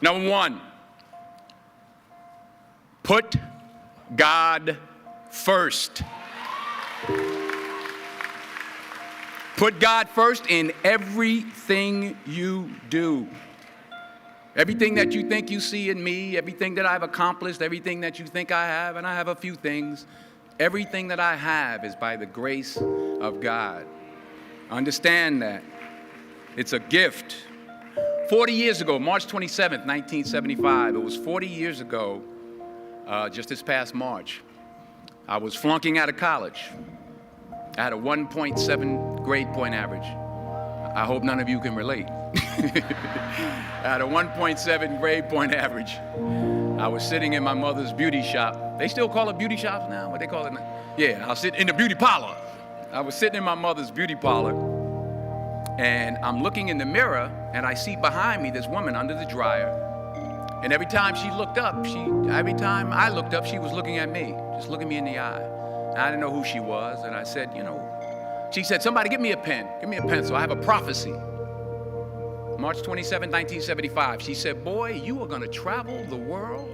Number one, put God first. Put God first in everything you do. Everything that you think you see in me, everything that I've accomplished, everything that you think I have, and I have a few things, everything that I have is by the grace of God. Understand that. It's a gift. 40 years ago, March 27th, 1975, it was 40 years ago, just this past March, I was flunking out of college. I had a 1.7 grade point average. I hope none of you can relate. I had a 1.7 grade point average. I was sitting in my mother's beauty shop. They still call it beauty shops now? What they call it now? Yeah, I was sitting in the beauty parlor. I was sitting in my mother's beauty parlor, and I'm looking in the mirror, and I see behind me this woman under the dryer. And every time she looked up, every time I looked up, she was looking at me, just looking me in the eye. And I didn't know who she was, and I said, she said, somebody give me a pen, give me a pencil, I have a prophecy. March 27, 1975, she said, boy, you are gonna travel the world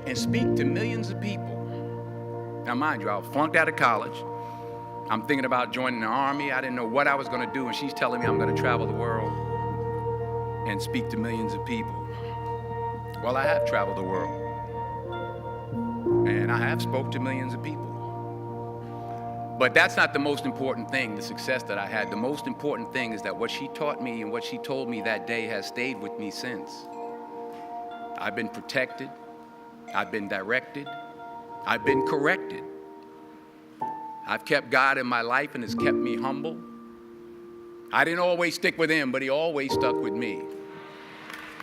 and speak to millions of people. Now mind you, I was flunked out of college. I'm thinking about joining the army. I didn't know what I was gonna do, and she's telling me I'm gonna travel the world and speak to millions of people. Well, I have traveled the world, and I have spoke to millions of people. But that's not the most important thing, the success that I had. The most important thing is that what she taught me and what she told me that day has stayed with me since. I've been protected, I've been directed, I've been corrected. I've kept God in my life and has kept me humble. I didn't always stick with him, but he always stuck with me.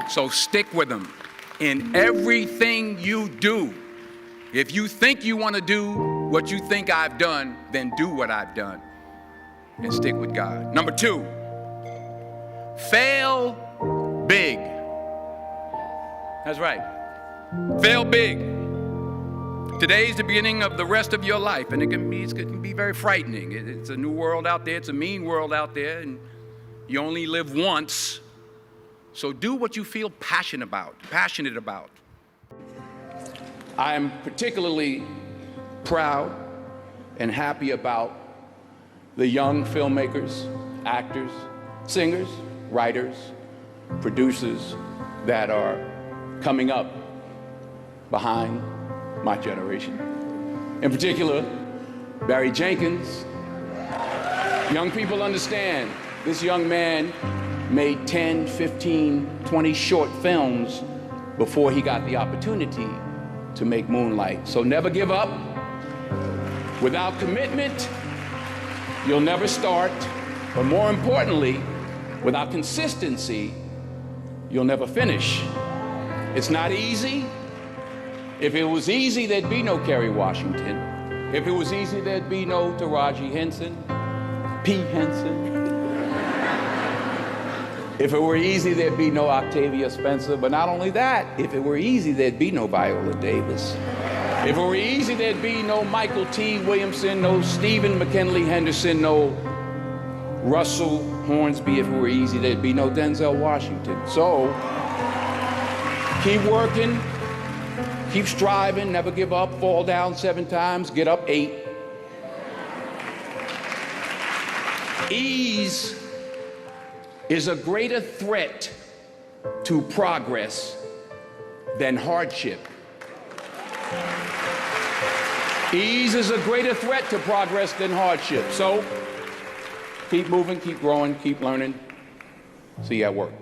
So stick with him in everything you do. If you think you want to do what you think I've done, then do what I've done and stick with God. Number two, fail big. That's right. Fail big. Today's the beginning of the rest of your life, and it can be very frightening. It's a new world out there. It's a mean world out there, and you only live once. So do what you feel passionate about. I am particularly proud and happy about the young filmmakers, actors, singers, writers, producers that are coming up behind my generation. In particular, Barry Jenkins. Young people understand this young man made 10, 15, 20 short films before he got the opportunity to make Moonlight. So never give up. Without commitment, you'll never start. But more importantly, without consistency, you'll never finish. It's not easy. If it was easy, there'd be no Kerry Washington. If it was easy, there'd be no Taraji Henson, P. Henson. If it were easy, there'd be no Octavia Spencer. But not only that, if it were easy, there'd be no Viola Davis. If it were easy, there'd be no Michael T. Williamson, no Stephen McKinley Henderson, no Russell Hornsby. If it were easy, there'd be no Denzel Washington. So, keep working, keep striving, never give up, fall down 7 times, get up 8. Ease is a greater threat to progress than hardship. Ease is a greater threat to progress than hardship. So, keep moving, keep growing, keep learning. See you at work.